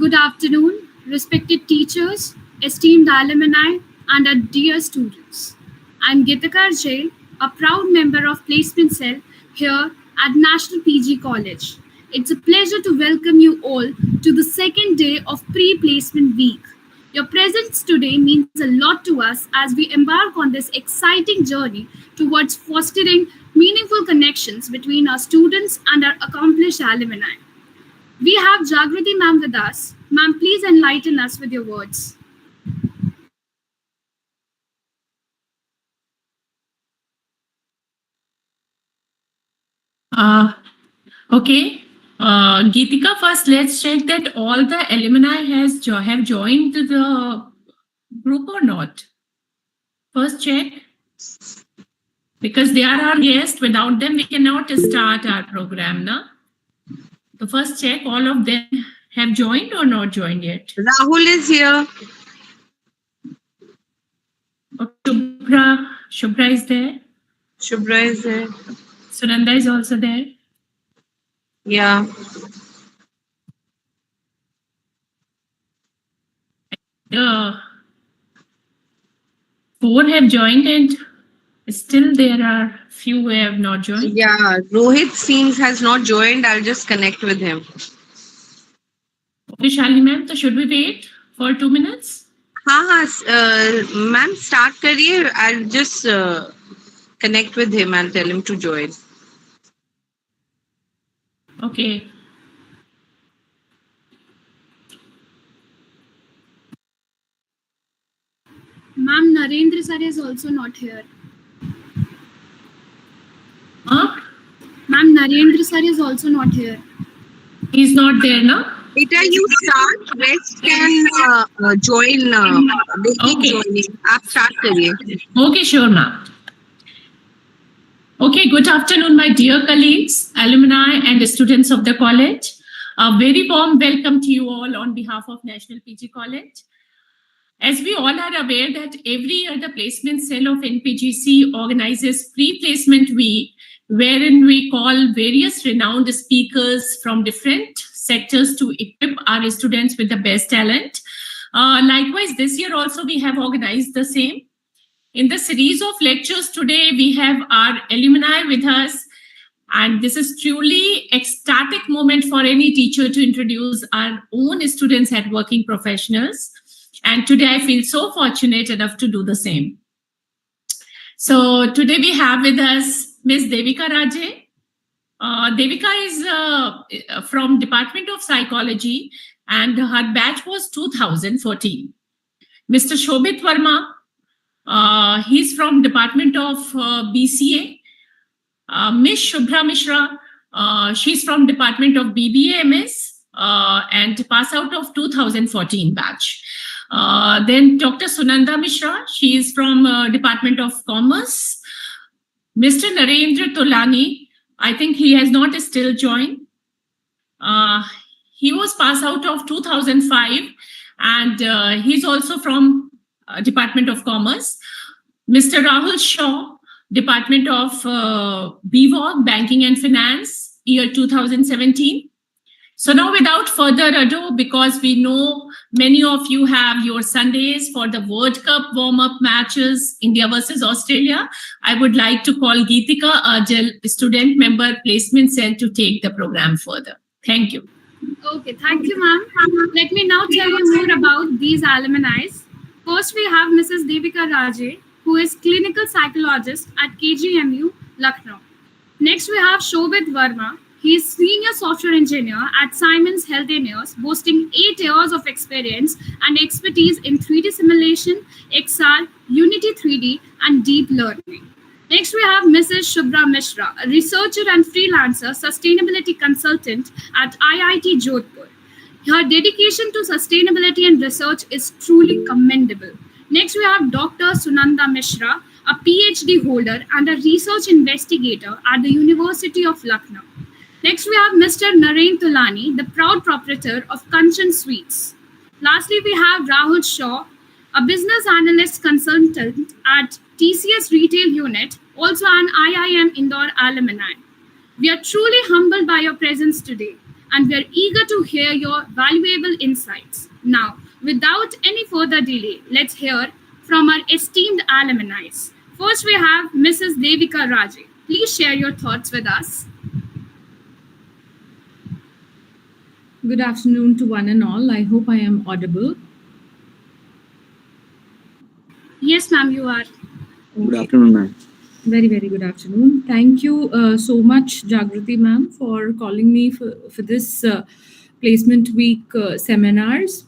Good afternoon, respected teachers, esteemed alumni, and our dear students. I'm Gitika J, a proud member of Placement Cell here at National PG College. It's a pleasure to welcome you all to the second day of pre-placement week. Your presence today means a lot to us as we embark on this exciting journey towards fostering meaningful connections between our students and our accomplished alumni. We have Jagrati ma'am with us. Ma'am, please enlighten us with your words. Okay. Geetika, first let's check that all the alumni have joined the group or not. First check. Because they are our guests. Without them, we cannot start our program. Na? So first check, all of them have joined or not joined yet. Rahul is here. Okay, Shubhra is there. Shubhra is there. Sunanda is also there. Yeah. Four have joined and still there are few who have not joined. Yeah, Rohit seems has not joined. I'll just connect with him. Okay, Shalini ma'am, so should we wait for 2 minutes? हाँ, ma'am, start करिए. I'll just connect with him. I'll tell him to join. Okay. Ma'am, Narendra sir is also not here. Huh? Ma'am, Narendra sir is also not here. He's not there now. Beta, you start. Rest can join. They keep Okay. joining. आप start करिए. Okay, sure, ma'am. Okay, good afternoon, my dear colleagues, alumni, and students of the college. A very warm welcome to you all on behalf of National PG College. As we all are aware that every year the placement cell of NPGC organizes pre-placement week, wherein we call various renowned speakers from different sectors to equip our students with the best talent. Likewise, this year also we have organized the same. In the series of lectures today, we have our alumni with us, and this is truly ecstatic moment for any teacher to introduce our own students at working professionals. And today I feel so fortunate enough to do the same. So today we have with us Ms. Devika Raje. Devika is from Department of Psychology and her batch was 2014. Mr. Shobhit Verma, he's from Department of BCA. Ms. Shubhra Mishra, she's from Department of BBA MS and pass out of 2014 batch. Then Dr. Sunanda Mishra, she is from Department of Commerce. Mr. Narendra Tolani, I think he has not still joined. He was pass out of 2005 and he's also from Department of Commerce. Mr. Rahul Shaw, Department of BVOG, Banking and Finance, year 2017. So now without further ado, because we know many of you have your Sundays for the World Cup warm-up matches, India versus Australia, I would like to call Geetika Ajal, student member placement cell, to take the program further. Thank you. Okay, thank you, ma'am. Let me now tell you more about these alumni. First, we have Mrs. Devika Raje, who is clinical psychologist at KGMU, Lucknow. Next, we have Shobhit Verma. He is senior software engineer at Siemens Healthineers, boasting 8 years of experience and expertise in 3D simulation, XR, Unity 3D, and deep learning. Next, we have Mrs. Shubhra Mishra, a researcher and freelancer sustainability consultant at IIT Jodhpur. Her dedication to sustainability and research is truly commendable. Next, we have Dr. Sunanda Mishra, a PhD holder and a research investigator at the University of Lucknow. Next, we have Mr. Narendra Tolani, the proud proprietor of Kanchan Sweets. Lastly, we have Rahul Shaw, a business analyst consultant at TCS Retail Unit, also an IIM Indore alumni. We are truly humbled by your presence today and we are eager to hear your valuable insights. Now, without any further delay, let's hear from our esteemed alumni. First, we have Mrs. Devika Raje. Please share your thoughts with us. Good afternoon to one and all. I hope I am audible. Yes, ma'am, you are. Good afternoon, ma'am. Very, very good afternoon. Thank you so much, Jagrati ma'am, for calling me for this Placement Week seminars.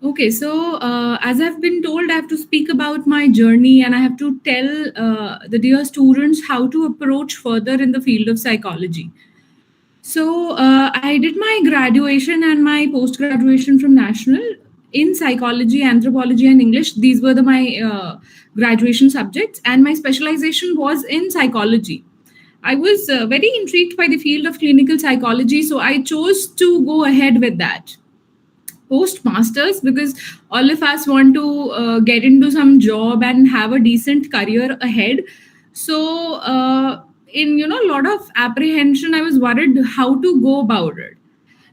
Okay, so as I've been told, I have to speak about my journey and I have to tell the dear students how to approach further in the field of psychology. So I did my graduation and my post-graduation from National in psychology, anthropology, and English. These were my graduation subjects, and my specialization was in psychology. I was very intrigued by the field of clinical psychology, so I chose to go ahead with that. Post masters, because all of us want to get into some job and have a decent career ahead. So in a lot of apprehension, I was worried how to go about it.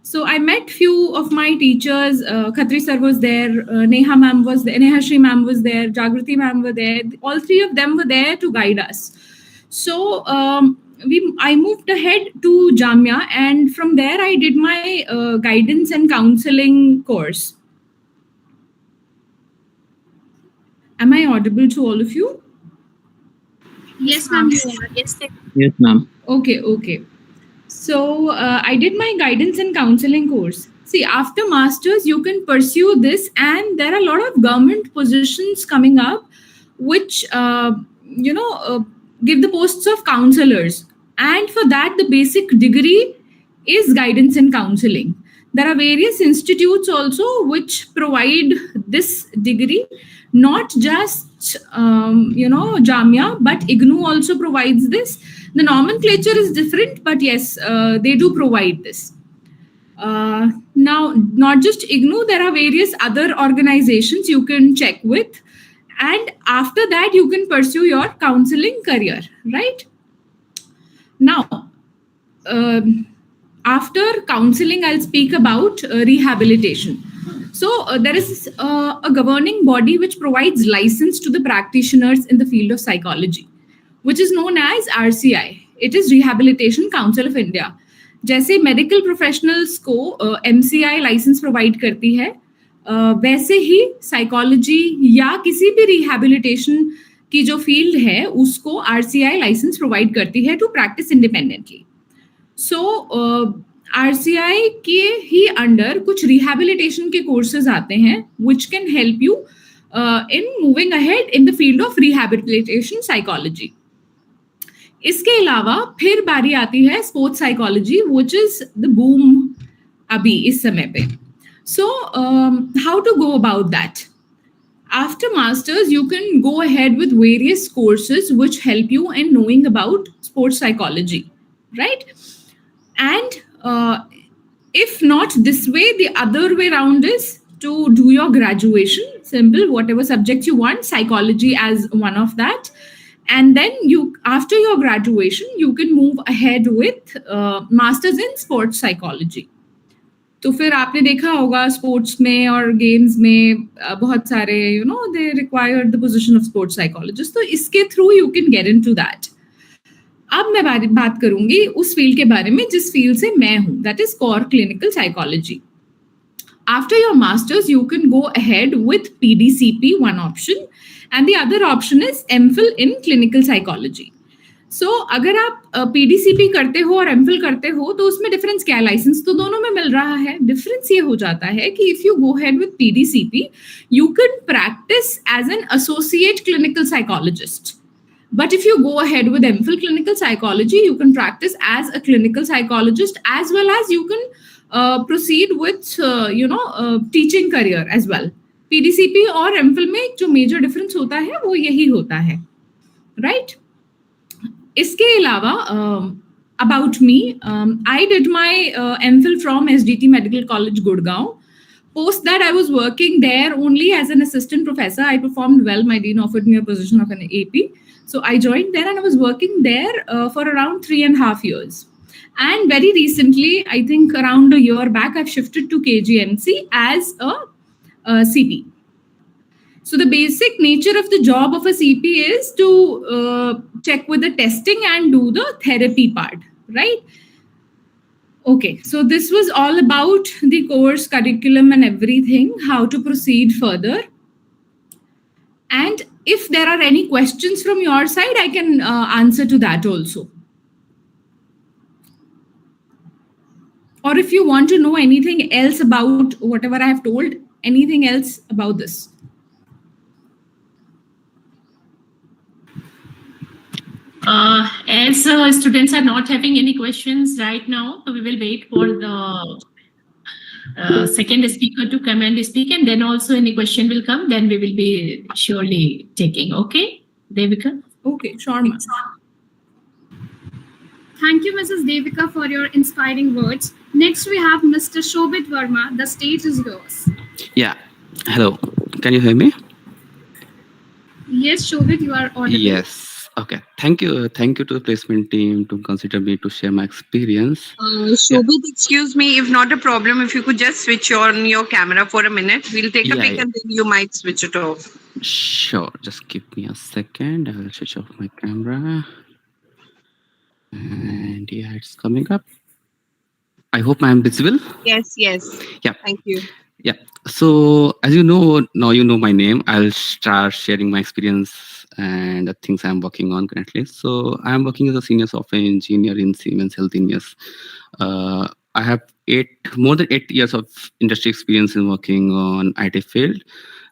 So I met few of my teachers. Khatri sir was there, Neha ma'am was there, Neha Shri ma'am was there, Jagrati ma'am were there. All three of them were there to guide us. So I moved ahead to Jamia, and from there I did my guidance and counseling course. Am I audible to all of you? Yes, ma'am, you are. Yes, ma'am. Okay. So I did my guidance and counseling course. See, after masters, you can pursue this, and there are a lot of government positions coming up, which give the posts of counselors. And for that, the basic degree is guidance and counseling. There are various institutes also which provide this degree, not just Jamia, but IGNU also provides this. The nomenclature is different, but yes, they do provide this. Now, not just IGNU, there are various other organizations you can check with. And after that, you can pursue your counseling career, right? Now, after counseling, I'll speak about rehabilitation. So there is a governing body which provides license to the practitioners in the field of psychology, which is known as RCI. It is Rehabilitation Council of India. जैसे medical professionals को MCI licence provide करती है, वैसे ही psychology या किसी भी rehabilitation की जो फील्ड है उसको RCI लाइसेंस प्रोवाइड करती है to practise independently. So RCI के ही अंडर कुछ रिहैबिलिटेशन के कोर्सेज आते हैं which can help you in moving ahead in the field of rehabilitation psychology. इसके अलावा फिर बारी आती है sports psychology which is the boom अभी इस समय पे. So how to go about that? After masters, you can go ahead with various courses which help you in knowing about sports psychology, right? And if not this way, the other way around is to do your graduation, simple, whatever subjects you want, psychology as one of that. And then after your graduation, you can move ahead with masters in sports psychology. तो फिर आपने देखा होगा sports में और games में बहुत सारे they require the position of sports psychologist, तो इसके through you can get into that. अब मैं बात करूंगी उस फील्ड के बारे में जिस फील्ड से मैं हूं, that is core clinical psychology. After your masters, you can go ahead with PDCP, one option, and the other option is MPhil in clinical psychology. So अगर आप PDCP करते हो और MPhil करते हो तो उसमें डिफरेंस क्या है? लाइसेंस तो दोनों में मिल रहा है. डिफरेंस ये हो जाता है कि if you go ahead with PDCP, you can practice as an associate clinical psychologist. But if you go ahead with MPhil clinical psychology, you can practice as a clinical psychologist as well as you can proceed with teaching career as well. PDCP और MPhil में जो major difference होता है वो यही होता है, right? इसके अलावा about me, I did my MPhil from SDT Medical College, Gurgaon. Post that, I was working there only as an assistant professor. I performed well. My dean offered me a position of an AP. So I joined there and I was working there for around 3.5 years. And very recently, I think around a year back, I've shifted to KGMC as a CP. So the basic nature of the job of a CP is to check with the testing and do the therapy part, right? Okay, so this was all about the course curriculum and everything, how to proceed further. And if there are any questions from your side, I can answer to that also. Or if you want to know anything else about whatever I have told, anything else about this. As students are not having any questions right now, so we will wait for the second speaker to come and speak, and then also any question will come, then we will be surely taking. Okay, Devika? Okay, sure, ma'am. Thank you, Mrs. Devika, for your inspiring words. Next, we have Mr. Shobit Verma. The stage is yours. Yeah. Hello. Can you hear me? Yes, Shobit, you are audible. Yes. Okay. Thank you. Thank you to the placement team to consider me to share my experience. Shobit, excuse me, if not a problem, if you could just switch on your camera for a minute. We'll take a Yeah, pic yeah. and then you might switch it off. Sure. Just give me a second. I will switch off my camera. And yeah, it's coming up. I hope I am visible. Yes, yes. Yeah. Thank you. Yeah. So as you know, now you know my name. I'll start sharing my experience and the things I'm working on currently. So I'm working as a senior software engineer in Siemens Healthineers. I have more than 8 years of industry experience in working on IT field.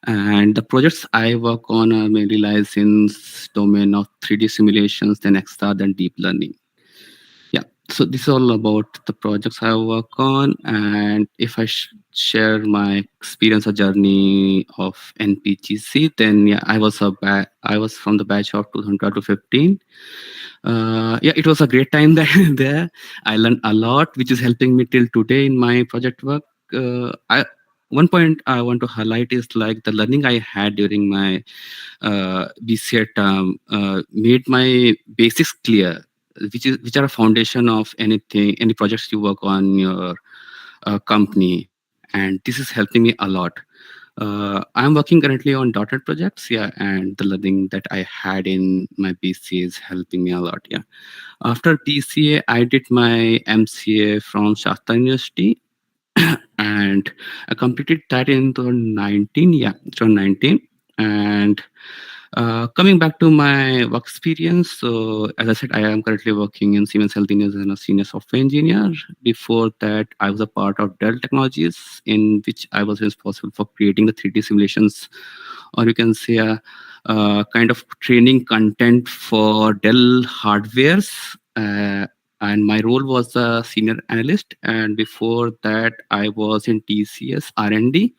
And the projects I work on are mainly lies in domain of 3D simulations, then XR, then deep learning. Yeah, so this is all about the projects I work on. And if I share my experience or journey of NPGC, then yeah, I was from the batch of 2012 to 15. Yeah, it was a great time there. I learned a lot, which is helping me till today in my project work. One point I want to highlight is like the learning I had during my BCA term made my basics clear, which are a foundation of any projects you work on in your company, and this is helping me a lot. I'm working currently on .NET projects, yeah, and the learning that I had in my BCA is helping me a lot, yeah. After BCA, I did my MCA from Shasta University, and I completed that in 2019, yeah, 2019, and coming back to my work experience, so as I said, I am currently working in Siemens Healthineers as a senior software engineer. Before that, I was a part of Dell Technologies, in which I was responsible for creating the 3D simulations, or you can say a kind of training content for Dell hardwares. And my role was a senior analyst. And before that, I was in TCS R&D.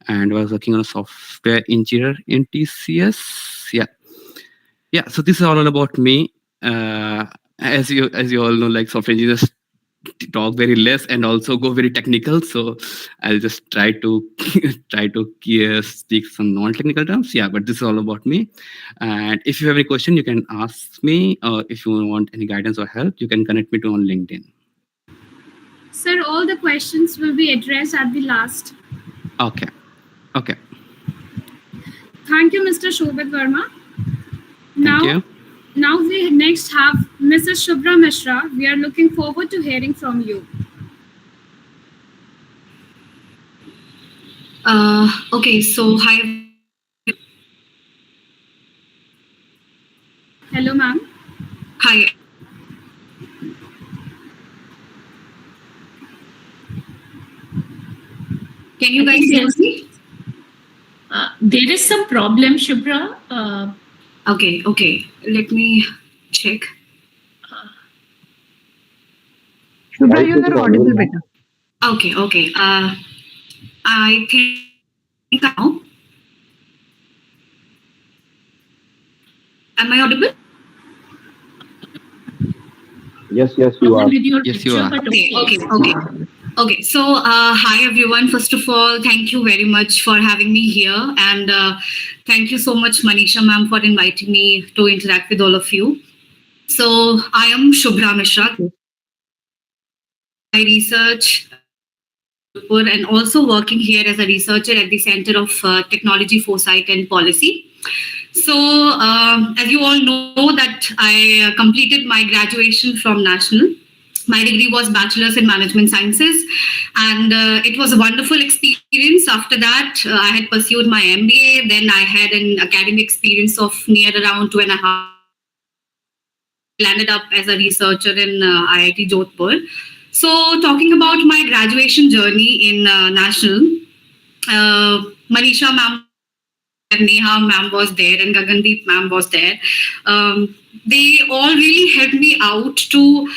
And I was working on a software engineer in TCS. Yeah. So this is all about me. As you all know, like software engineers talk very less and also go very technical. So I'll just try to speak some non-technical terms. Yeah, but this is all about me. And if you have any question, you can ask me. Or if you want any guidance or help, you can connect me to on LinkedIn. Sir, all the questions will be addressed at the last. Okay. Thank you, Mr. Shobit Verma. Thank you. Now we next have Mrs. Shubhra Mishra. We are looking forward to hearing from you. Okay, so hi. Hello, ma'am. Hi. Can you guys hear me? There is some problem, Shubhra. Okay. Let me check. Shubhra, you are audible better. Okay. I think now. Am I audible? Yes, you are. Yes, you are. Okay. So, hi everyone. First of all, thank you very much for having me here, and thank you so much, Manisha ma'am, for inviting me to interact with all of you. So, I am Shubhra Mishra. my research and also working here as a researcher at the Center of Technology, Foresight and Policy. So, as you all know that I completed my graduation from National. My degree was Bachelor's in Management Sciences, and it was a wonderful experience. After that, I had pursued my MBA. Then I had an academic experience of near around 2.5. Landed up as a researcher in IIT Jodhpur. So, talking about my graduation journey in National, Manisha ma'am, Neha ma'am was there, and Gagandeep ma'am was there. They all really helped me out to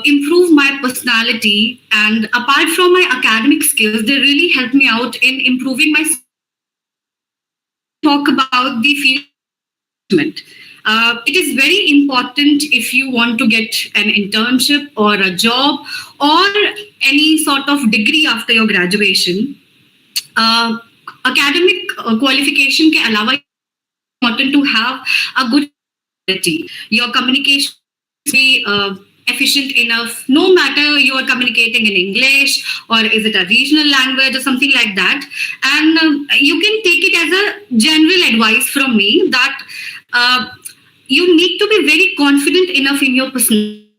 improve my personality, and apart from my academic skills, they really helped me out in improving my. Talk about the field. It is very important if you want to get an internship or a job or any sort of degree after your graduation. Academic qualification ke alawa important to have a good quality. Your communication be efficient enough, no matter you are communicating in English or is it a regional language or something like that. And you can take it as a general advice from me that you need to be very confident enough in your personality,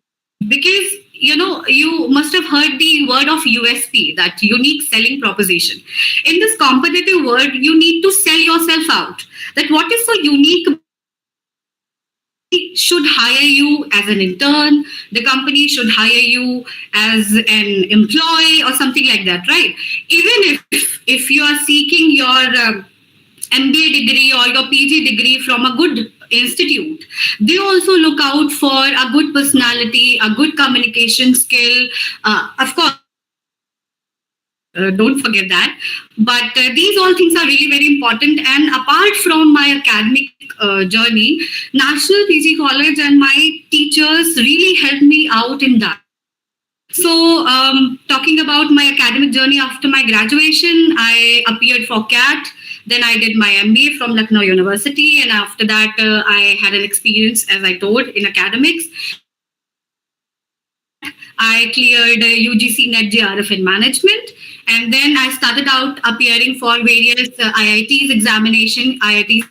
because you must have heard the word of USP, that unique selling proposition. In this competitive world, you need to sell yourself out. That what is so unique should hire you as an intern, the company should hire you as an employee or something like that, right? Even if you are seeking your MBA degree or your PG degree from a good institute, they also look out for a good personality, a good communication skill. Of course, don't forget that. But these all things are really very important. And apart from my academic journey, National PG College and my teachers really helped me out in that. So, talking about my academic journey after my graduation, I appeared for CAT. Then I did my MBA from Lucknow University. And after that, I had an experience, as I told, in academics. I cleared UGC NET JRF in management. And then I started out appearing for various IITs examination, IIM's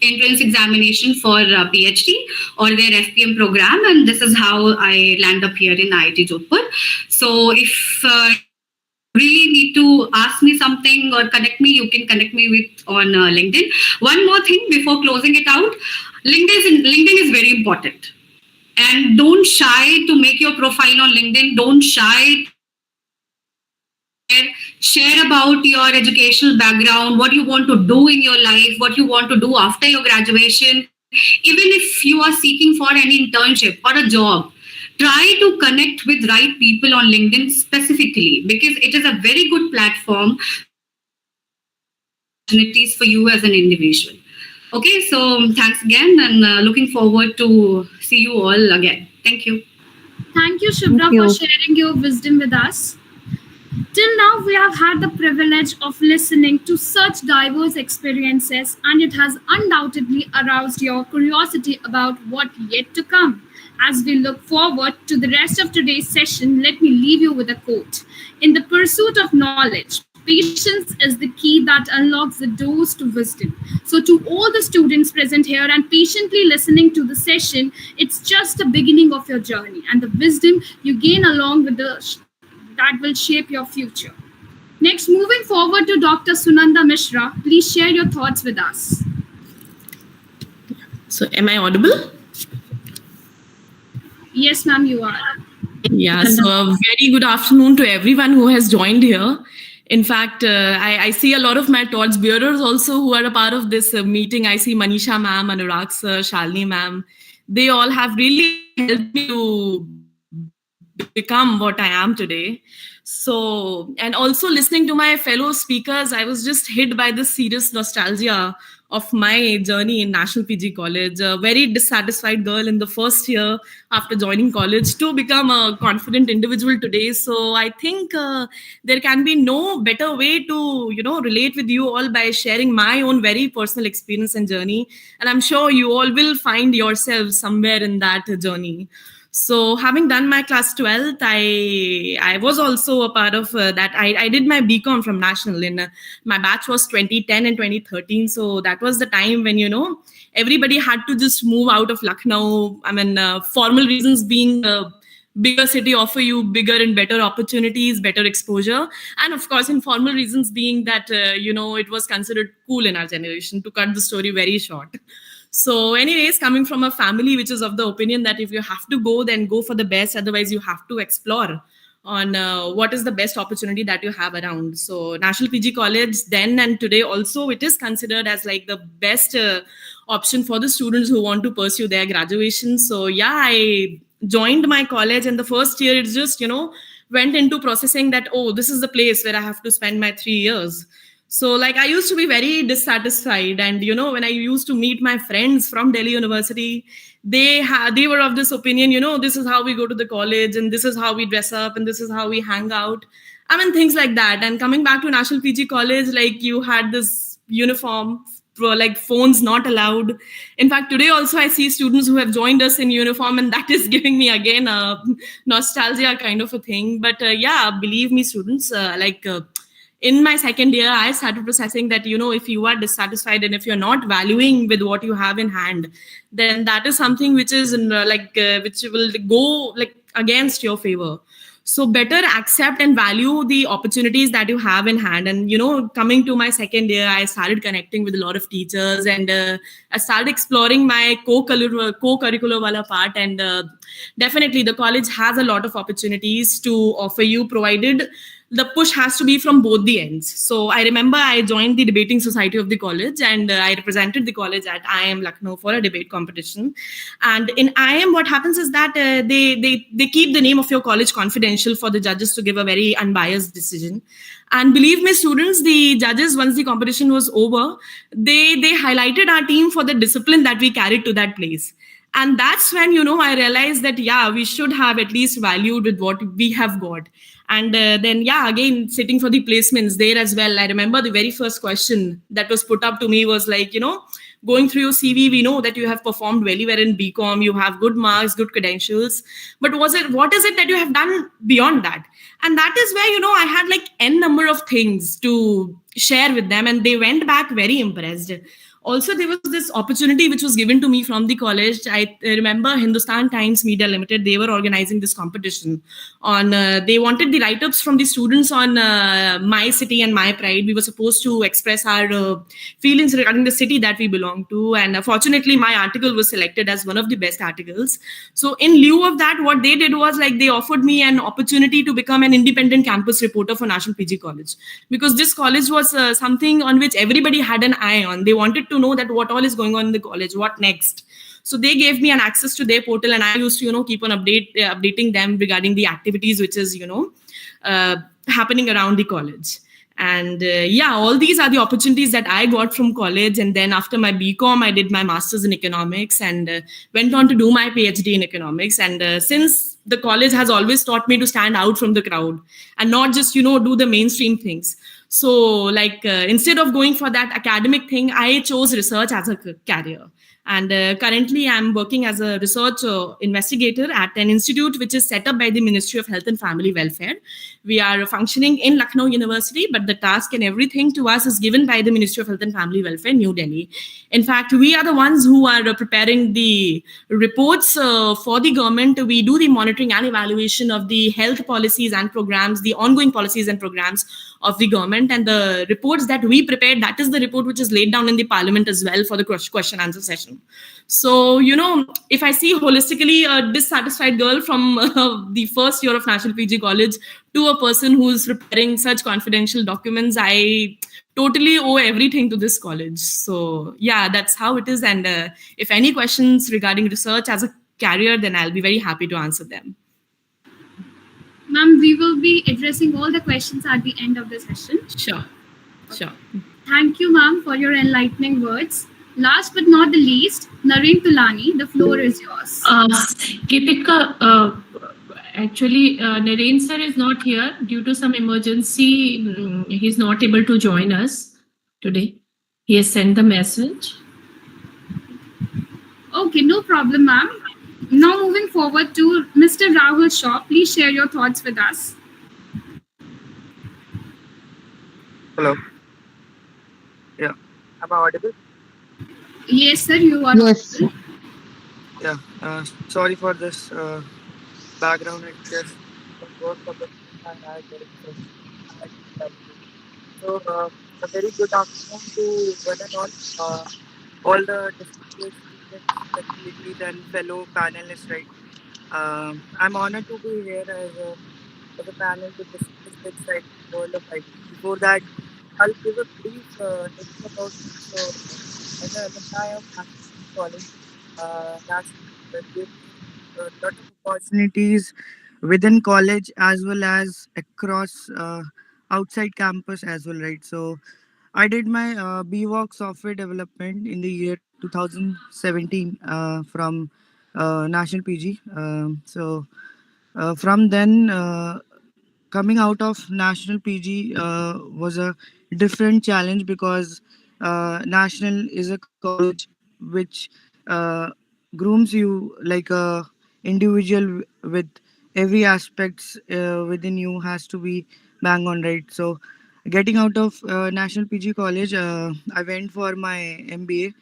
entrance examination for PhD or their FPM program. And this is how I land up here in IIT Jodhpur. So if really need to ask me something or connect me, you can connect me with on LinkedIn. One more thing before closing it out, LinkedIn is very important. And don't shy to make your profile on LinkedIn. Don't shy. Share about your educational background, what you want to do in your life, what you want to do after your graduation. Even if you are seeking for any internship or a job, try to connect with right people on LinkedIn specifically, because it is a very good platform opportunities for you as an individual. Okay, so thanks again, and looking forward to see you all again. Thank you. Thank you, Shubhra, for sharing your wisdom with us. Till now, we have had the privilege of listening to such diverse experiences, and it has undoubtedly aroused your curiosity about what yet to come. As we look forward to the rest of today's session, let me leave you with a quote. In the pursuit of knowledge, patience is the key that unlocks the doors to wisdom. So to all the students present here and patiently listening to the session, it's just the beginning of your journey and the wisdom you gain along with that will shape your future. Next, moving forward to Dr. Sunanda Mishra, please share your thoughts with us. So am I audible? Yes, ma'am, you are. Yeah, so a very good afternoon to everyone who has joined here. In fact, I see a lot of my torch bearers also who are a part of this meeting. I see Manisha ma'am, Anurag sir, Shalini ma'am. They all have really helped me to become what I am today. So, and also listening to my fellow speakers, I was just hit by this serious nostalgia of my journey in National PG College. A very dissatisfied girl in the first year after joining college to become a confident individual today. So I think there can be no better way to, relate with you all by sharing my own very personal experience and journey. And I'm sure you all will find yourselves somewhere in that journey. So having done my class 12th, I was also a part of that. I did my BCom from National. My batch was 2010 and 2013. So that was the time when, everybody had to just move out of Lucknow. I mean, formal reasons being bigger city offer you bigger and better opportunities, better exposure. And of course, informal reasons being that, it was considered cool in our generation, to cut the story very short. So anyways, coming from a family which is of the opinion that if you have to go, then go for the best. Otherwise, you have to explore on what is the best opportunity that you have around. So National PG College then and today also, it is considered as like the best option for the students who want to pursue their graduation. So yeah, I joined my college, and the first year it's just, went into processing that, oh, this is the place where I have to spend my 3 years. So like I used to be very dissatisfied, and when I used to meet my friends from Delhi University, they were of this opinion, this is how we go to the college, and this is how we dress up, and this is how we hang out. I mean, things like that. And coming back to National PG College, like you had this uniform, like phones not allowed. In fact, today also I see students who have joined us in uniform, and that is giving me again a nostalgia kind of a thing. But yeah, believe me, students, in my second year, I started processing that, if you are dissatisfied and if you're not valuing with what you have in hand, then that is something which is which will go like against your favor. So better accept and value the opportunities that you have in hand. And, coming to my second year, I started connecting with a lot of teachers, and I started exploring my co-curricular wala part. And definitely the college has a lot of opportunities to offer you, provided the push has to be from both the ends. So I remember I joined the debating society of the college, and I represented the college at IIM Lucknow for a debate competition. And in IIM, what happens is that they keep the name of your college confidential for the judges to give a very unbiased decision. And believe me, students, the judges, once the competition was over, they highlighted our team for the discipline that we carried to that place. And that's when, I realized that, yeah, we should have at least valued with what we have got. And then, yeah, again, sitting for the placements there as well. I remember the very first question that was put up to me was like, going through your CV, we know that you have performed very well in BCom, you have good marks, good credentials. But what is it that you have done beyond that? And that is where, I had like N number of things to share with them, and they went back very impressed. Also, there was this opportunity which was given to me from the college. I remember Hindustan Times Media Limited, they were organizing this competition on, they wanted the write-ups from the students on my city and my pride. We were supposed to express our feelings regarding the city that we belong to. And fortunately, my article was selected as one of the best articles. So in lieu of that, what they did was like they offered me an opportunity to become an independent campus reporter for National PG College. Because this college was something on which everybody had an eye on. They wanted to know that what all is going on in the college, what next. So they gave me an access to their portal, and I used to, keep on updating them regarding the activities which is, happening around the college. And yeah, all these are the opportunities that I got from college. And then after my BCom, I did my master's in economics and went on to do my PhD in economics. And since the college has always taught me to stand out from the crowd and not just, do the mainstream things. So instead of going for that academic thing, I chose research as a career. And currently, I'm working as a research investigator at an institute which is set up by the Ministry of Health and Family Welfare. We are functioning in Lucknow University, but the task and everything to us is given by the Ministry of Health and Family Welfare, New Delhi. In fact, we are the ones who are preparing the reports for the government. We do the monitoring and evaluation of the health policies and programs, the ongoing policies and programs of the government. And the reports that we prepared, that is the report which is laid down in the parliament as well for the question answer session. So, if I see holistically a dissatisfied girl from the first year of National PG College to a person who's preparing such confidential documents, I totally owe everything to this college. So, yeah, that's how it is. And if any questions regarding research as a career, then I'll be very happy to answer them. Ma'am, we will be addressing all the questions at the end of the session. Sure. Thank you, ma'am, for your enlightening words. Last but not the least, Nareen Tulani, the floor is yours. Geetika, actually, Nareen sir is not here due to some emergency. He's not able to join us today. He has sent the message. Okay, no problem, ma'am. Now, moving forward to Mr. Rahul Shaw, please share your thoughts with us. Hello. Yeah. Am I audible? Yes, sir, you are Yes. audible. Yeah. Sorry for this background. It's just some work commitment I had during session. I had to navigate. So, a very good afternoon to one and all. All the distinguished students, faculties, and fellow panelists. Right. I'm honored to be here as a panel to discuss the exciting world of IT. Before that, I'll give a brief intro about me. So, as an alumni of National Degree College, National gave me a lot of opportunities within college as well as across outside campus as well, right? So, I did my BWalk software development in the year 2017 from National PG. From then, coming out of National PG was a different challenge because National is a college which uh, grooms you like a individual with every aspects within you has to be bang on, right. So getting out of National PG college, I went for my MBA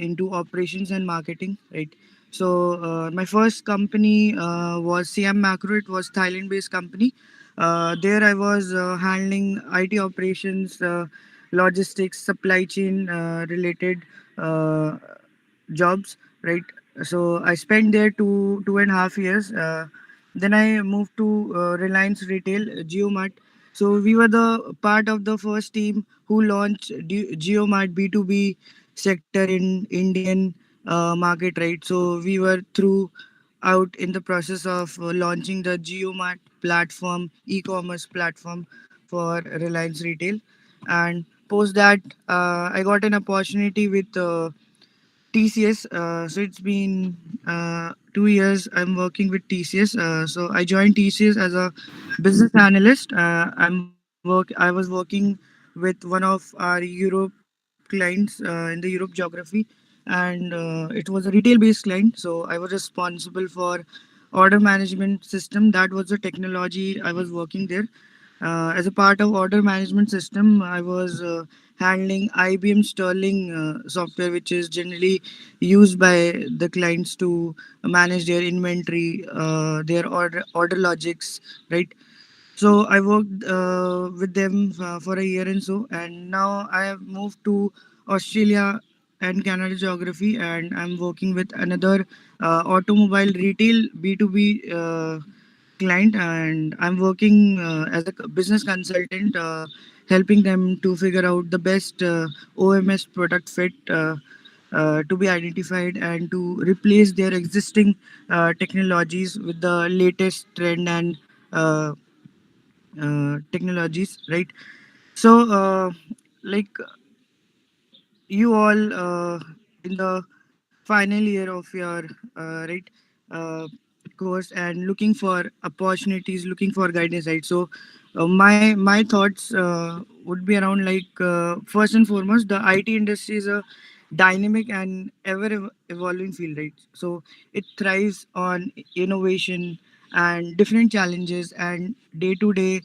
into operations and marketing, right. So my first company was CM Macro. It was Thailand based company. There I was handling IT operations, logistics, supply chain related uh, jobs, right. So I spent there 2.5 years. Then I moved to Reliance Retail, Geomart. So we were the part of the first team who launched Geomart B2B sector in Indian market, right. So we were through out in the process of launching the Geomart platform, e-commerce platform for Reliance Retail. And post that, I got an opportunity with TCS. So it's been 2 years I'm working with TCS. So I joined TCS as a business analyst. I was working with one of our Europe clients in the Europe geography, and it was a retail based client. So I was responsible for order management system. That was the technology I was working there. As a part of order management system, I was handling IBM Sterling software, which is generally used by the clients to manage their inventory, their order logics, right? So I worked with them for a year and so, and now I have moved to Australia and Canada geography, and I'm working with another automobile retail B2B client, and I'm working as a business consultant, helping them to figure out the best OMS product fit. To be identified and to replace their existing technologies with the latest trend and uh, technologies, right. So like you all in the final year of your right uh, course and looking for opportunities, looking for guidance, right. So my thoughts would be around like first and foremost, the IT industry is a dynamic and evolving field, right. So it thrives on innovation and different challenges, and day to day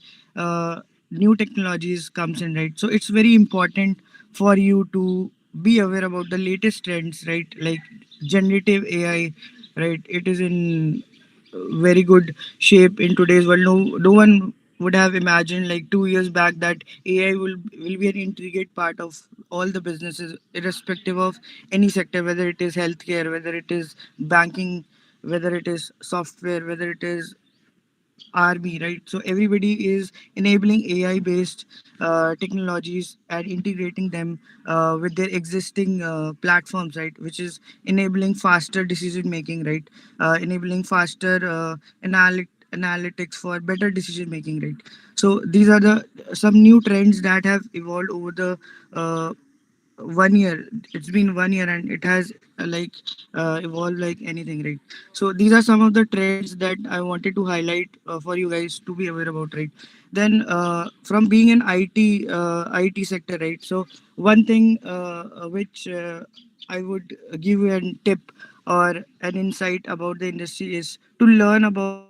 new technologies comes in, right. So it's very important for you to be aware about the latest trends, right, like generative AI, right. It is in very good shape in today's world. No one would have imagined like 2 years back that AI will be an intricate part of all the businesses, irrespective of any sector, whether it is healthcare, whether it is banking, whether it is software, whether it is army, right. So everybody is enabling AI based technologies and integrating them with their existing platforms, right, which is enabling faster decision making, right, enabling faster analytics for better decision making, right. So these are the some new trends that have evolved over the 1 year. It's been 1 year and it has evolved like anything, right? So these are some of the trends that I wanted to highlight for you guys to be aware about, right? Then from being in IT sector, right? So one thing which I would give you a tip or an insight about the industry is to learn about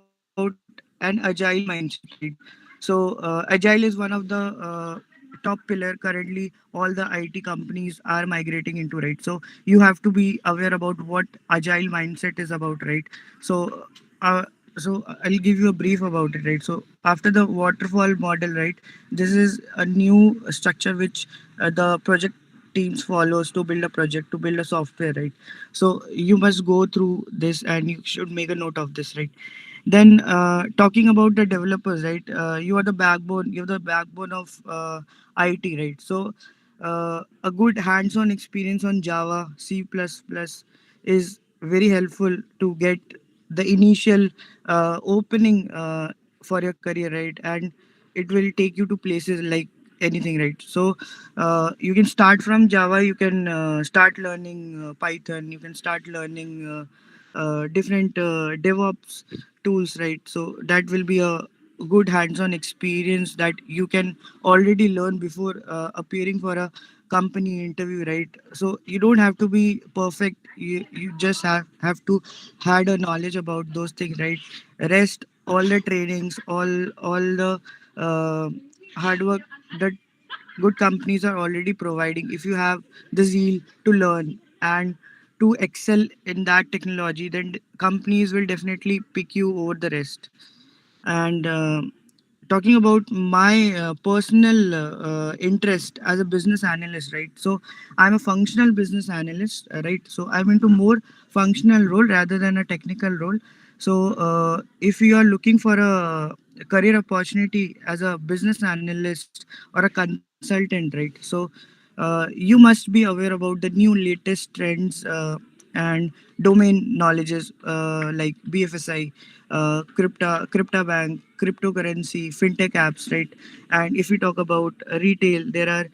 an agile mindset, right? So agile is one of the top pillar currently all the IT companies are migrating into, right? So you have to be aware about what agile mindset is about, right? So uh, I'll give you a brief about it, right? So after the waterfall model, right, this is a new structure which the project teams follows to build a project, to build a software, right? So you must go through this and you should make a note of this, right? Then talking about the developers, right? You are the backbone. You're the backbone of IT, right? So a good hands-on experience on Java, C++ is very helpful to get the initial opening for your career, right? And it will take you to places like anything, right? So you can start from Java. You can start learning Python. You can start learning different DevOps tools, right? So that will be a good hands-on experience that you can already learn before appearing for a company interview, right? So you don't have to be perfect. You just have to had a knowledge about those things, right? Rest all the trainings, all the uh, hard work that good companies are already providing. If you have the zeal to learn and to excel in that technology, then companies will definitely pick you over the rest. And talking about my personal interest as a business analyst, right? So I'm a functional business analyst, right? So I'm into more functional role rather than a technical role. So if you are looking for a career opportunity as a business analyst or a consultant, right? So you must be aware about the new latest trends and domain knowledges like BFSI, crypto bank, cryptocurrency, fintech apps, right? And if we talk about retail, there are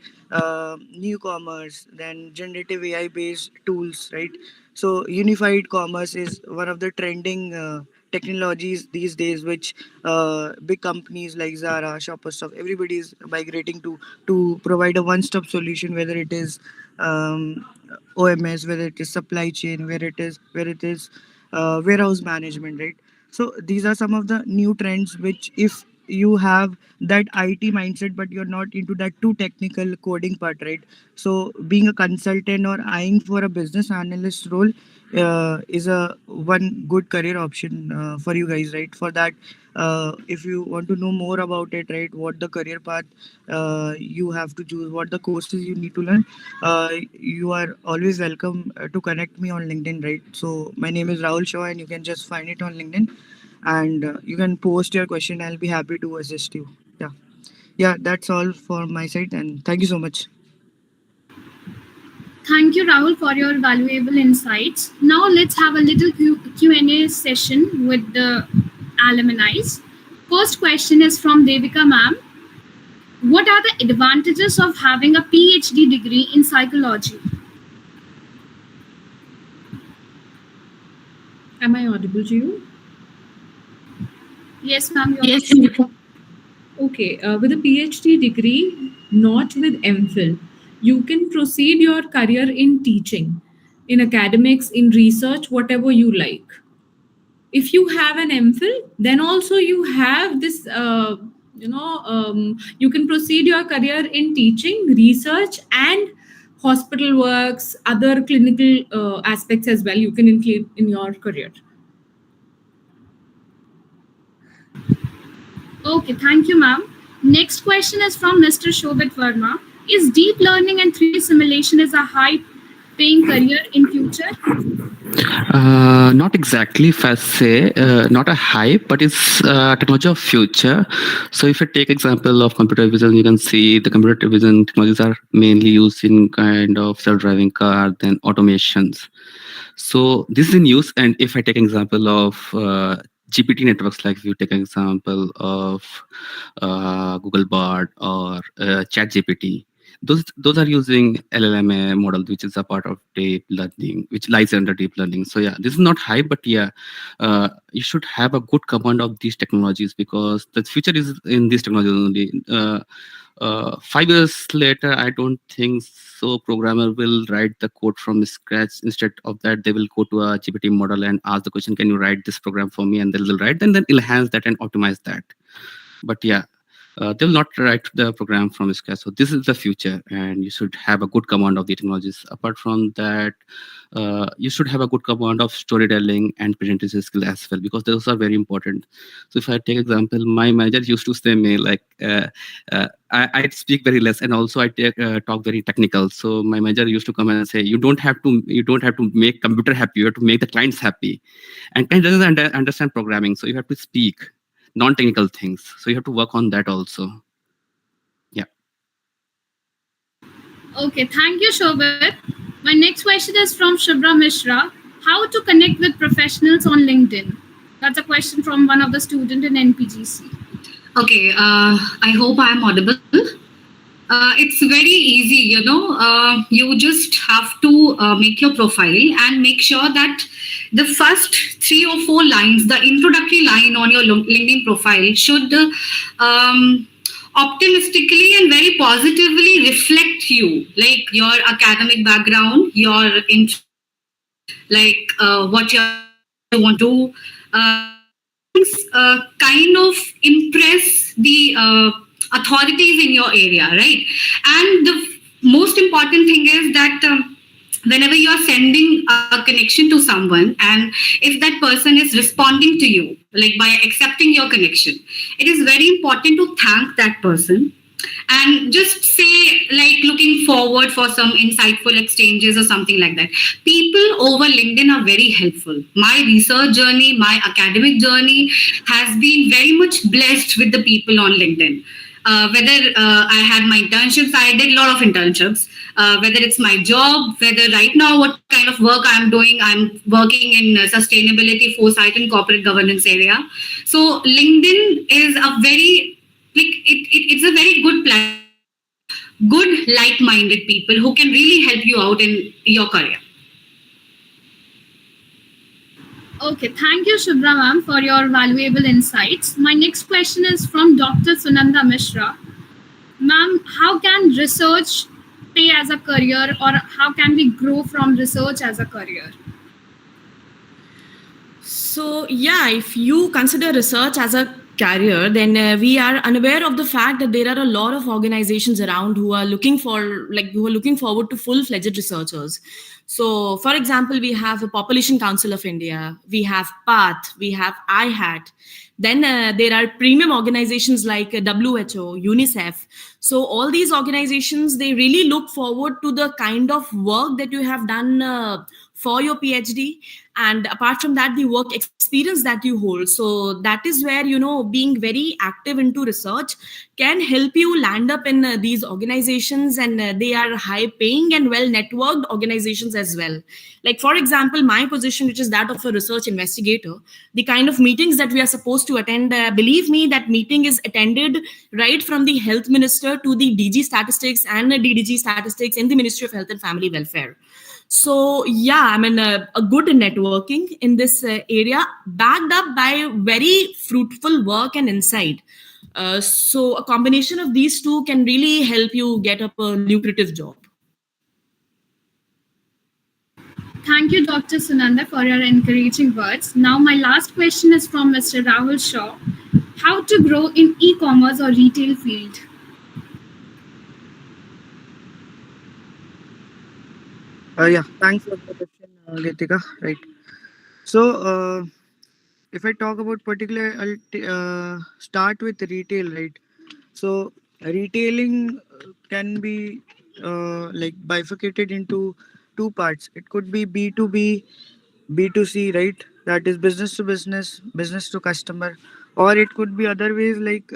new commerce, then generative AI based tools, right? So unified commerce is one of the trending technologies these days, which big companies like Zara, Shopper Stop, everybody is migrating to provide a one-stop solution, whether it is um, OMS, whether it is supply chain, where it is warehouse management, right? So these are some of the new trends which, if you have that IT mindset but you're not into that too technical coding part, right? So being a consultant or eyeing for a business analyst role is a one good career option for you guys, right? For that, if you want to know more about it, right, what the career path you have to choose, what the courses you need to learn, you are always welcome to connect me on LinkedIn, right? So my name is Rahul Shaw, and you can just find it on LinkedIn, and you can post your question. I'll be happy to assist you. Yeah, yeah, that's all for my side, and thank you so much. Thank you, Rahul, for your valuable insights. Now let's have a little Q&A session with the alumni. First question is from Devika ma'am. What are the advantages of having a PhD degree in psychology? Am I audible to you? Yes, ma'am. Yes. Okay, with a PhD degree, not with MPhil, you can proceed your career in teaching, in academics, in research, whatever you like. If you have an MPhil, then also you have this, you can proceed your career in teaching, research, and hospital works, other clinical aspects as well. You can include in your career. Okay, thank you, ma'am. Next question is from Mr. Shobit Verma. Is deep learning and 3D simulation is a high paying career in future? Not exactly, if I say, not a hype, but it's technology of future. So if you take example of computer vision, you can see the computer vision technologies are mainly used in kind of self-driving car, then automations. So this is in use. And if I take example of GPT networks, like if you take an example of Google Bard or Chat GPT. those are using LLMA model, which is a part of deep learning, which lies under deep learning. So yeah, this is not hype, but yeah, you should have a good command of these technologies, because the future is in these technologies only. 5 years later, I don't think so programmer will write the code from scratch. Instead of that, they will go to a GPT model and ask the question, can you write this program for me? And they will write, and then enhance that and optimize that. But yeah, they will not write the program from scratch. So this is the future, and you should have a good command of the technologies. Apart from that, you should have a good command of storytelling and presentation skill as well, because those are very important. So if I take example, my manager used to say me like, I speak very less, and also I talk very technical. So my manager used to come and say, you don't have to make computer happy, you have to make the clients happy. And client doesn't understand programming, so you have to speak non-technical things. So you have to work on that also. Yeah. Okay, thank you, Shobit. My next question is from Shubhra Mishra. How to connect with professionals on LinkedIn? That's a question from one of the student in NPGC. Okay, I hope I am audible. It's very easy, you just have to make your profile and make sure that the first 3 or 4 lines, the introductory line on your LinkedIn profile, should optimistically and very positively reflect you, like your academic background, your interest, like what you want to do. Kind of impress the authorities in your area, right? And the most important thing is that whenever you are sending a connection to someone, and if that person is responding to you, like by accepting your connection, it is very important to thank that person and just say, like, looking forward for some insightful exchanges or something like that. People over LinkedIn are very helpful. My research journey, my academic journey has been very much blessed with the people on LinkedIn. Whether I had my internships, I did a lot of internships. Whether it's my job, whether right now what kind of work I'm doing, I'm working in sustainability, foresight, and corporate governance area. So LinkedIn is a very, like, it's a very good platform, good like-minded people who can really help you out in your career. Okay, thank you, Shubhra ma'am, for your valuable insights. My next question is from Dr. Sunanda Mishra. Ma'am, how can research pay as a career, or how can we grow from research as a career? So, yeah, if you consider research as a career, then we are unaware of the fact that there are a lot of organizations around who are looking forward to full-fledged researchers. So, for example, we have a Population Council of India, we have PATH, we have IHAT. Then there are premium organizations like WHO, UNICEF. So all these organizations, they really look forward to the kind of work that you have done for your PhD, and apart from that, the work experience that you hold. So that is where, being very active into research can help you land up in these organizations, and they are high paying and well networked organizations as well. Like, for example, my position, which is that of a research investigator, the kind of meetings that we are supposed to attend, believe me, that meeting is attended right from the health minister to the DG statistics and the DDG statistics in the Ministry of Health and Family Welfare. So yeah, I mean, a good networking in this area, backed up by very fruitful work and insight. So a combination of these two can really help you get up a lucrative job. Thank you, Dr. Sunanda, for your encouraging words. Now, my last question is from Mr. Rahul Shaw. How to grow in e-commerce or retail field? Yeah, thanks for the question, Geetika. Right. So, if I talk about particular, I'll start with retail, right? So, retailing can be like bifurcated into two parts. It could be B2B, B2C, right? That is business to business, business to customer, or it could be other ways like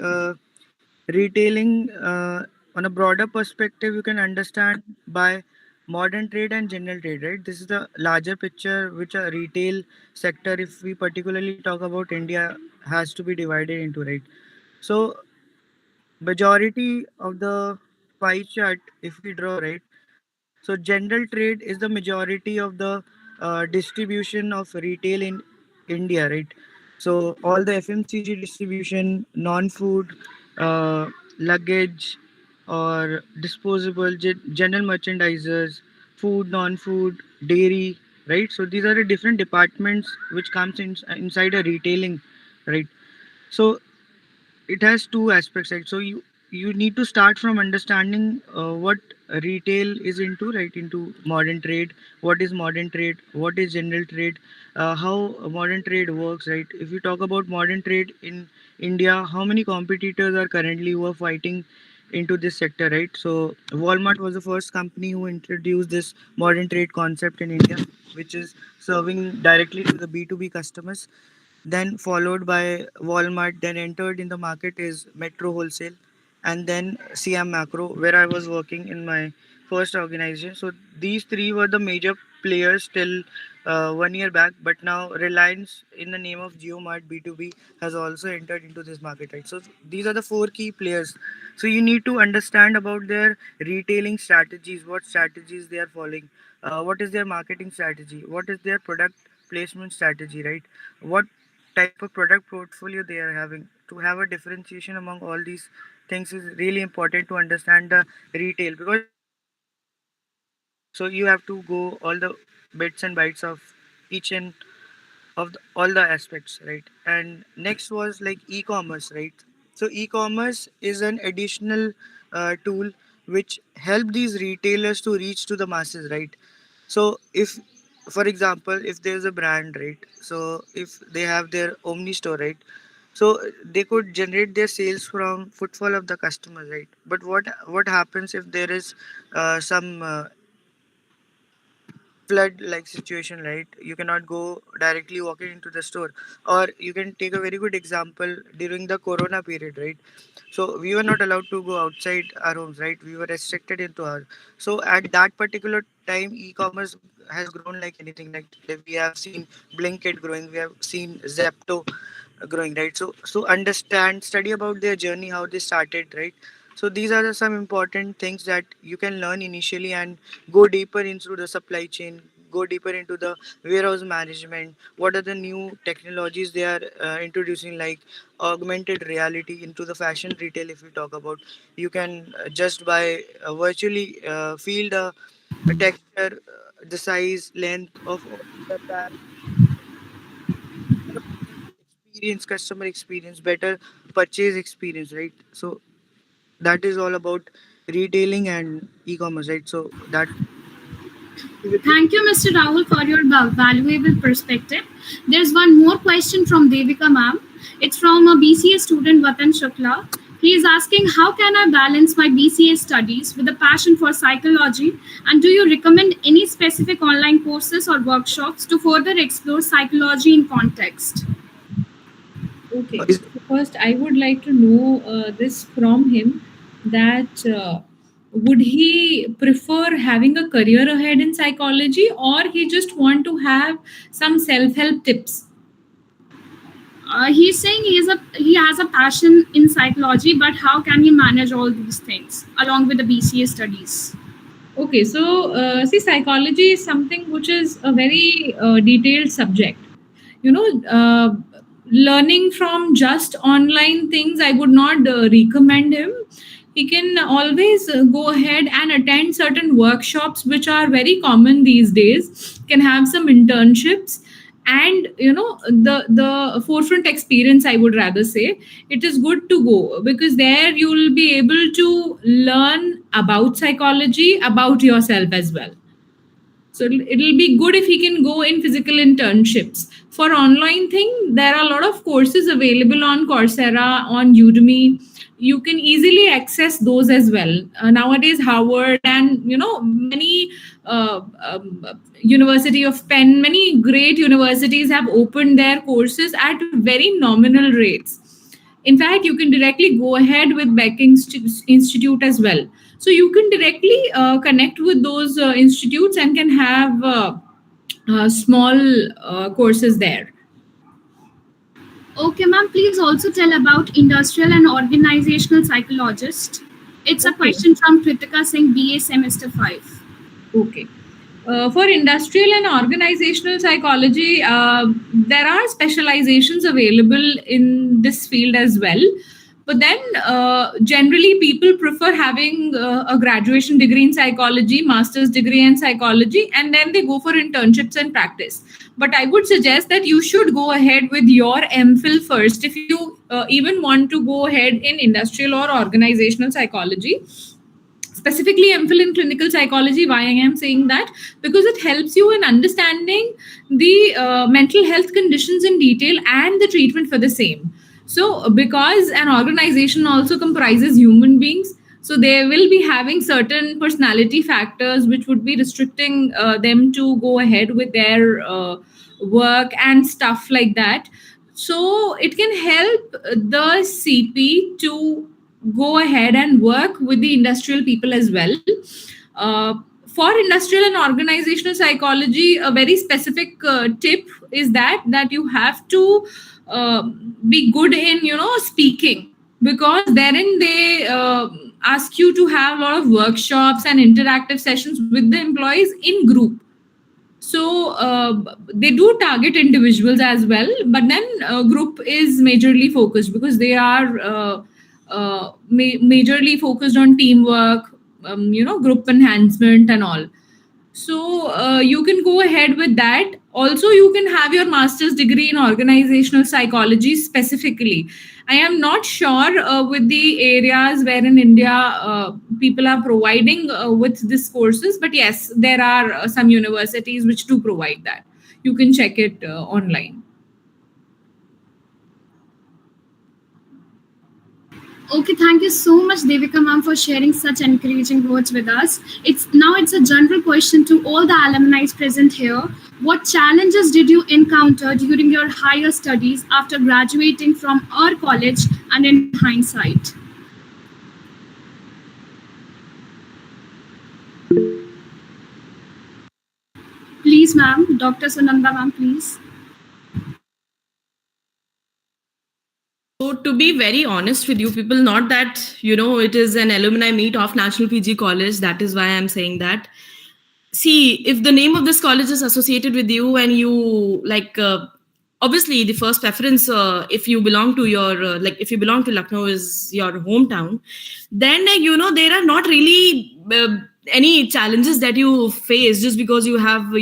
retailing on a broader perspective. You can understand by modern trade and general trade, right? This is the larger picture which a retail sector, if we particularly talk about India, has to be divided into, right? So majority of the pie chart, if we draw, right? So general trade is the majority of the distribution of retail in India, right? So all the FMCG distribution, non-food, luggage, or disposable, general merchandisers, food, non-food, dairy, right? So these are the different departments which comes inside a retailing, right? So it has two aspects, right? So you need to start from understanding what retail is into, right? Into modern trade, what is modern trade, what is general trade, how modern trade works, right? If you talk about modern trade in India, how many competitors are currently who are fighting into this sector, right? So Walmart was the first company who introduced this modern trade concept in India, which is serving directly to the B2B customers. Then followed by Walmart, then entered in the market is Metro Wholesale, and then CM Macro, where I was working in my first organization. So these three were the major players till 1 year back, but now Reliance, in the name of GeoMart B2B, has also entered into this market, right? So these are the four key players. So you need to understand about their retailing strategies, what strategies they are following, what is their marketing strategy, what is their product placement strategy, right? What type of product portfolio they are having. To have a differentiation among all these things is really important to understand the retail, because retail is not only retail, right? So you have to go all the bits and bytes of each and all the aspects, right? And next was like e-commerce, right? So e-commerce is an additional tool which help these retailers to reach to the masses, right? So if, for example, if there's a brand, right? So if they have their omni store, right? So they could generate their sales from footfall of the customers, right? But what happens if there is some flood like situation, right? You cannot go directly walking into the store. Or you can take a very good example during the corona period, right? So we were not allowed to go outside our homes, right? We were restricted into our. So at that particular time, e-commerce has grown like anything. Like we have seen Blinkit growing, we have seen Zepto growing, right? So understand, study about their journey, how they started, right? So these are some important things that you can learn initially and go deeper into the supply chain, go deeper into the warehouse management. What are the new technologies they are introducing, like augmented reality into the fashion retail? If we talk about, you can just by virtually feel the texture, the size, length of all the pants, for a better experience, customer experience, better purchase experience, right? So that is all about retailing and e-commerce, right? So that with this. Thank you, Mr. Rahul, for your valuable perspective. There's one more question from Devika ma'am. It's from a BCA student, Vatan Shukla. He is asking, how can I balance my BCA studies with a passion for psychology? And do you recommend any specific online courses or workshops to further explore psychology in context? Okay, Is so first I would like to know this from him, that would he prefer having a career ahead in psychology, or he just want to have some self-help tips? He's saying he has a passion in psychology, but how can he manage all these things along with the BCA studies? Okay, so see, psychology is something which is a very detailed subject. You know, learning from just online things, I would not recommend him. He can always go ahead and attend certain workshops, which are very common these days. Can have some internships, and the forefront experience, I would rather say. It is good to go, because there you will be able to learn about psychology, about yourself as well. So it'll be good if he can go in physical internships. For online thing, there are a lot of courses available on Coursera, on Udemy. You can easily access those as well. Nowadays, Harvard and many University of Penn, many great universities have opened their courses at very nominal rates. In fact, you can directly go ahead with Beck Institute as well. So you can directly connect with those institutes and can have small courses there. Okay, ma'am, please also tell about industrial and organizational psychologist. It's a Okay. question from Kritika Singh, BA Semester 5. Okay. For industrial and organizational psychology, there are specializations available in this field as well. But then, generally, people prefer having a graduation degree in psychology, master's degree in psychology, and then they go for internships and practice. But I would suggest that you should go ahead with your MPhil first if you even want to go ahead in industrial or organizational psychology, specifically MPhil in clinical psychology. Why I am saying that? Because it helps you in understanding the mental health conditions in detail and the treatment for the same. So because an organization also comprises human beings, so they will be having certain personality factors which would be restricting them to go ahead with their work and stuff like that. So it can help the CP to go ahead and work with the industrial people as well. For industrial and organizational psychology, a very specific tip is that you have to be good in speaking, because therein they ask you to have a lot of workshops and interactive sessions with the employees in group. So they do target individuals as well, but then group is majorly focused because they are majorly focused on teamwork, group enhancement and all. So you can go ahead with that. Also, you can have your master's degree in organizational psychology specifically. I am not sure with the areas where in India people are providing with these courses, but yes, there are some universities which do provide that. You can check it online. Okay, thank you so much, Devika ma'am, for sharing such encouraging words with us. It's a general question to all the alumni present here. What challenges did you encounter during your higher studies after graduating from our college, and in hindsight? Please, ma'am, Dr. Sunanda ma'am, please. So to be very honest with you people, not that, it is an alumni meet of National PG College. That is why I'm saying that. See, if the name of this college is associated with you and you obviously the first preference, if you belong to if you belong to Lucknow is your hometown, then, there are not really any challenges that you face just because you have,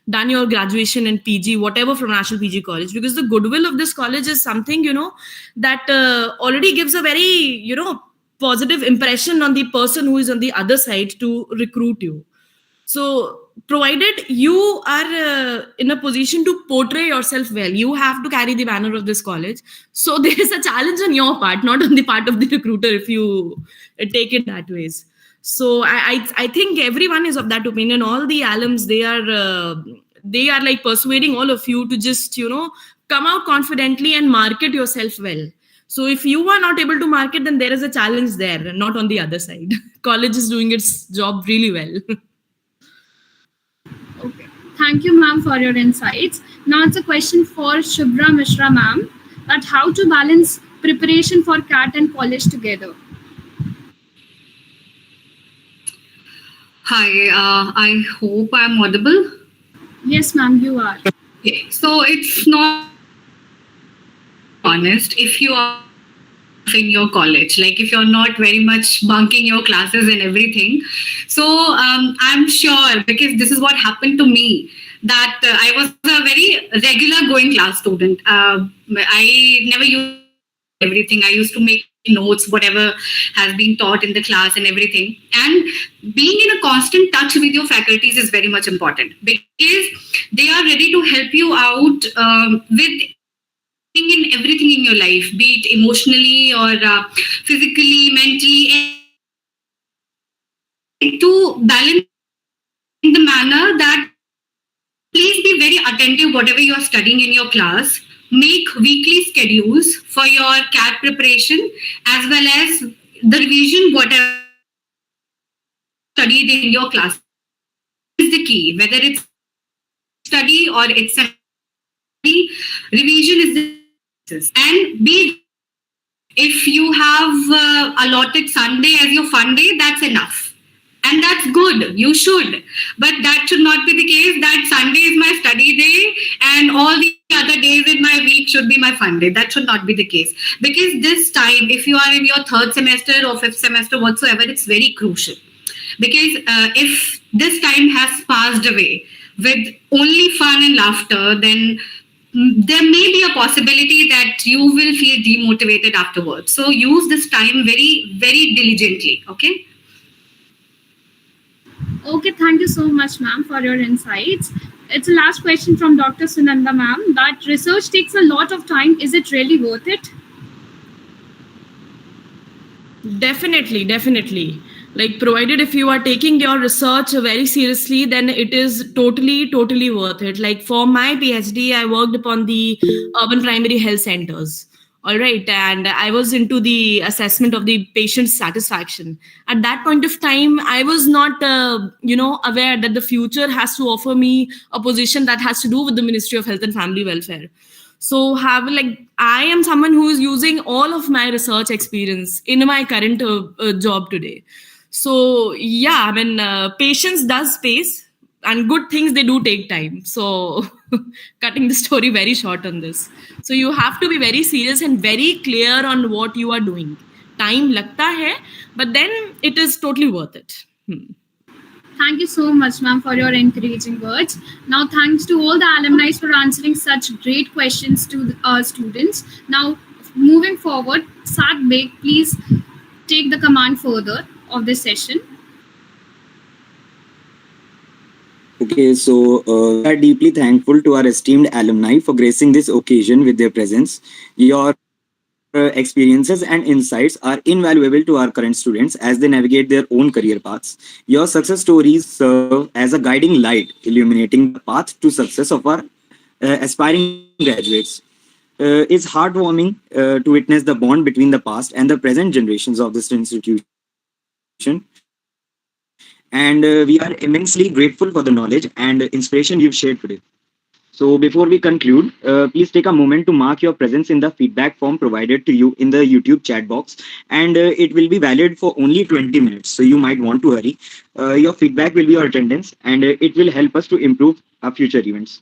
done your graduation in PG, whatever from National PG College, because the goodwill of this college is something, that already gives a very, positive impression on the person who is on the other side to recruit you. So, provided you are in a position to portray yourself well, you have to carry the banner of this college. So, there is a challenge on your part, not on the part of the recruiter, if you take it that ways. So, I think everyone is of that opinion. All the alums, they are like persuading all of you to just, come out confidently and market yourself well. So if you are not able to market, then there is a challenge there, not on the other side. College is doing its job really well. Okay. Thank you, ma'am, for your insights. Now it's a question for Shubhra Mishra, ma'am, that how to balance preparation for CAT and college together. Hi, I hope I'm audible. Yes, ma'am, you are. Okay. So it's not honest if you are in your college, like if you're not very much bunking your classes and everything. So I'm sure, because this is what happened to me, that I was a very regular going class student. I never used everything. I used to make notes, whatever has been taught in the class and everything. And being in a constant touch with your faculties is very much important, because they are ready to help you out with in everything in your life, be it emotionally or physically, mentally, and to balance in the manner that please be very attentive whatever you are studying in your class. Make weekly schedules for your CAT preparation as well as the revision, whatever studied in your class is the key. Whether it's study or it's a study, revision is the and be If you have allotted Sunday as your fun day, that's enough. And that's good, you should. But that should not be the case that Sunday is my study day and all the other days in my week should be my fun day. That should not be the case. Because this time, if you are in your third semester or fifth semester whatsoever, it's very crucial. Because if this time has passed away with only fun and laughter, then there may be a possibility that you will feel demotivated afterwards. So use this time very, very diligently, okay? Okay, thank you so much, ma'am, for your insights. It's a last question from Dr. Sunanda, ma'am. That research takes a lot of time. Is it really worth it? Definitely. Like, provided if you are taking your research very seriously, then it is totally worth it. Like, for my PhD, I worked upon the urban primary health centers. All right. And I was into the assessment of the patient satisfaction. At that point of time, I was not, aware that the future has to offer me a position that has to do with the Ministry of Health and Family Welfare. So I am someone who is using all of my research experience in my current job today. So yeah, I mean, patience does space, and good things, they do take time. So cutting the story very short on this. So you have to be very serious and very clear on what you are doing. Time lagta hai, but then it is totally worth it. Thank you so much, ma'am, for your encouraging words. Now, thanks to all the alumni for answering such great questions to our students. Now, moving forward, Saad Beg, please take the command further of this session. Okay, so we are deeply thankful to our esteemed alumni for gracing this occasion with their presence. Your experiences and insights are invaluable to our current students as they navigate their own career paths. Your success stories serve as a guiding light, illuminating the path to success of our aspiring graduates. It's heartwarming to witness the bond between the past and the present generations of this institution. And we are immensely grateful for the knowledge and inspiration you've shared today. So before we conclude, please take a moment to mark your presence in the feedback form provided to you in the YouTube chat box, and it will be valid for only 20 minutes. So you might want to hurry. Your feedback will be your attendance, and it will help us to improve our future events.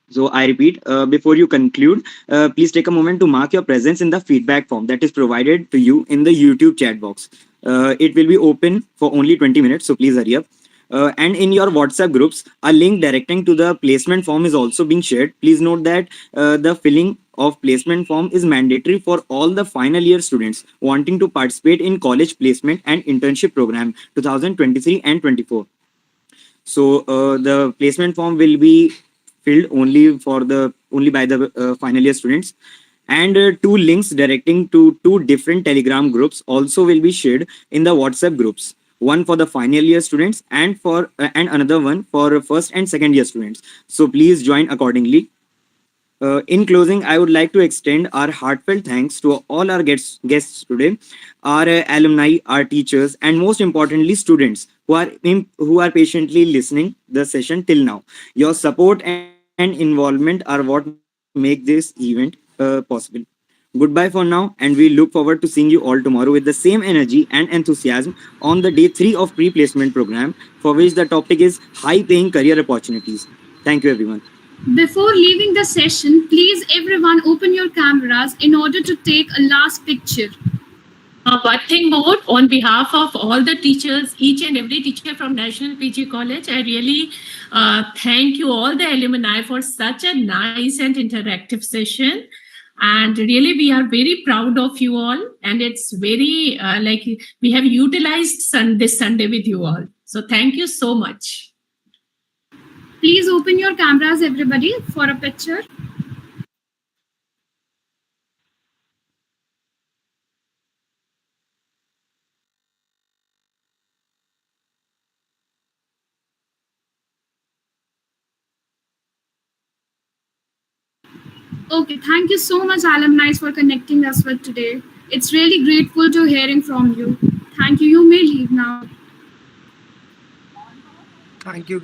So I repeat, before you conclude, please take a moment to mark your presence in the feedback form that is provided to you in the YouTube chat box. It will be open for only 20 minutes, so please hurry up. And in your WhatsApp groups, a link directing to the placement form is also being shared. Please note that the filling of placement form is mandatory for all the final year students wanting to participate in college placement and internship program 2023 and 24. So the placement form will be filled only by the final year students, and two links directing to two different Telegram groups also will be shared in the WhatsApp groups. One for the final year students and another one for first and second year students. So please join accordingly. In closing, I would like to extend our heartfelt thanks to all our guests today, our alumni, our teachers, and most importantly, students who are patiently listening the session till now. Your support and involvement are what make this event possible. Goodbye for now, and we look forward to seeing you all tomorrow with the same energy and enthusiasm on the day 3 of pre-placement program, for which the topic is high-paying career opportunities. Thank you, everyone. Before leaving the session, please everyone open your cameras in order to take a last picture. One thing more, on behalf of all the teachers, each and every teacher from National PG College, I really thank you all the alumni for such a nice and interactive session. And really, we are very proud of you all. And it's very we have utilized this Sunday with you all. So thank you so much. Please open your cameras, everybody, for a picture. Okay, thank you so much, alumni, for connecting us with today. It's really grateful to hearing from you. Thank you. You may leave now. Thank you.